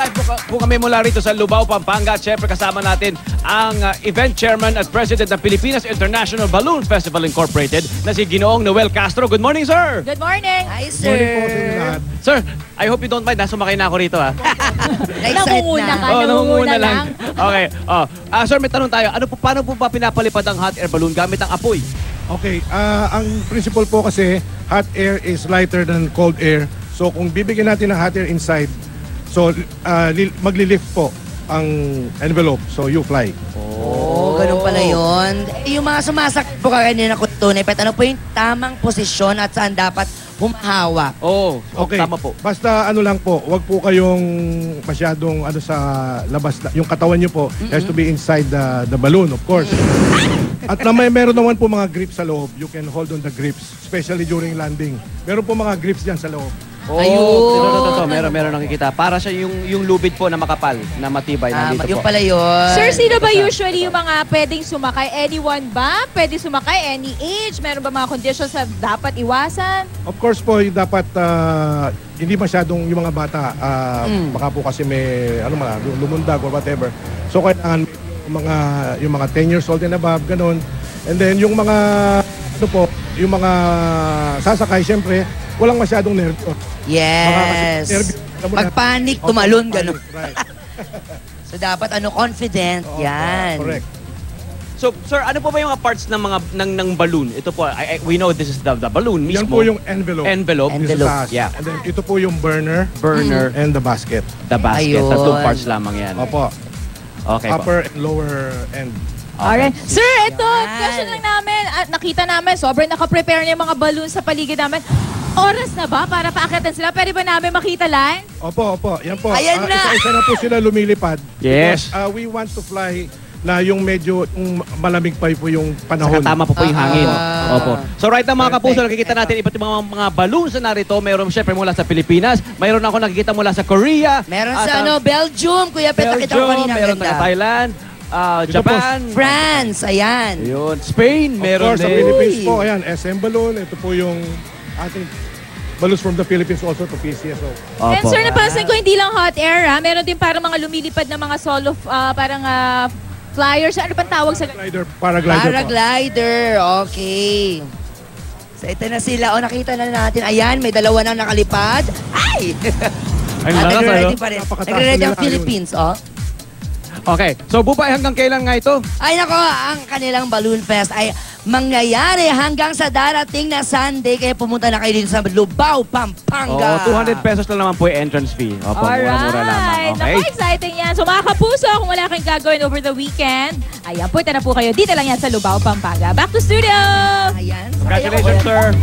live po kami mula rito sa Lubao, Pampanga. At syempre kasama natin ang event chairman at president ng Pilipinas International Balloon Festival Incorporated na si Ginoong Noel Castro. Good morning, sir! Good morning! Hi, sir! Good morning po sa inyo lahat. Sir, I hope you don't mind. Nasumakay na ako rito, ha? Nangunguna ka, nangunguna lang. Okay. Sir, may tanong tayo. Paano po ba pinapalipad ang hot air balloon gamit ang apoy? Okay, ang principle po kasi, hot air is lighter than cold air. So kung bibigyan natin ng hot air inside, so magli-lift po ang envelope. So you fly. Oh, ganun pala yun. Yung mga sumasakit po kanina ko tunay, pero ano po yung tamang posisyon at saan dapat humahawak? Okay. Tama po. Basta ano lang po, wag po kayong masyadong sa labas. Yung katawan nyo po has to be inside the balloon, of course. At meron naman po mga grips sa loob. You can hold on the grips, especially during landing. Meron po mga grips dyan sa loob. Ayun. Meron nakikita. Para siya yung lubid po na makapal, na matibay. Nandito Yung po. pala yun. Sir, sino ba usually yung mga pwedeng sumakay? Anyone ba? Pwede sumakay? Any age? Meron ba mga conditions na dapat iwasan? Of course po, dapat hindi masyadong yung mga bata. Baka po kasi may lumundag or whatever. So kailangan yung mga 10 years old and above, ganun. And then yung mga yung mga sasakay, syempre, walang masyadong nervyo. Yes. Pag-panic, tumalon, ganun. Right. So dapat confident. Yan. Correct. So, sir, ano po ba yung parts ng ng balloon? Ito po, we know this is the balloon mismo. Yan po yung envelope. Envelope. Yeah. And then ito po yung burner. And the basket. the basket. Ayun. Tatlong parts lamang yan. Opo. Okay po. Upper and lower end. Alright. Sir, ito, Yan. question lang namin. At nakita namin, sobrang naka-prepare na yung mga balloon sa paligid namin. Oras na ba para paakyatan sila? Pwede ba namin makita line? Opo. Yan po. Ayan na. Isa-isa na po sila lumilipad. Yes. Because, we want to fly na yung medyo malamig pa po yung panahon. Saka tama po yung hangin. Opo. So right now mga kapuso, Perfect. nakikita natin iba't ibang mga balloons na narito. Mayroon syempre mula sa Pilipinas. Mayroon ako nakikita mula sa Korea. Meron At, sa Belgium. Kuya Pet, nakita ko kanina. Meron taga Thailand. Japan. France, ayan. Ayun. Spain, meron Of course, sa din. Philippines po, ayan, SM Balloon. Ito po yung ating balloons from the Philippines also to PCSO. And sir, napansin ko hindi lang hot air, ha? Meron din parang mga lumilipad na mga solo, parang flyers. Ano bang tawag sa... Paraglider po. Paraglider, okay. So ito na sila. Nakita na natin. Ayan, may dalawa na nakalipad. Ay! Ay, nagre-ready pa rin. Napakataas Nagre-ready ang nila, Philippines, Okay. So Bubay, hanggang kailan nga ito? Ay nako, ang kanilang Balloon Fest ay mangyayari hanggang sa darating na Sunday. Kaya pumunta na kayo dito sa Lubao, Pampanga. 200 pesos lang naman po yung entrance fee. Opo, mura-mura lamang. Okay. Naku, exciting yan. So mga kapuso, kung wala kayong gagawin over the weekend, ayan, punta na po kayo. Dito lang yan sa Lubao, Pampanga. Back to studio! Ayan. Congratulations, sir.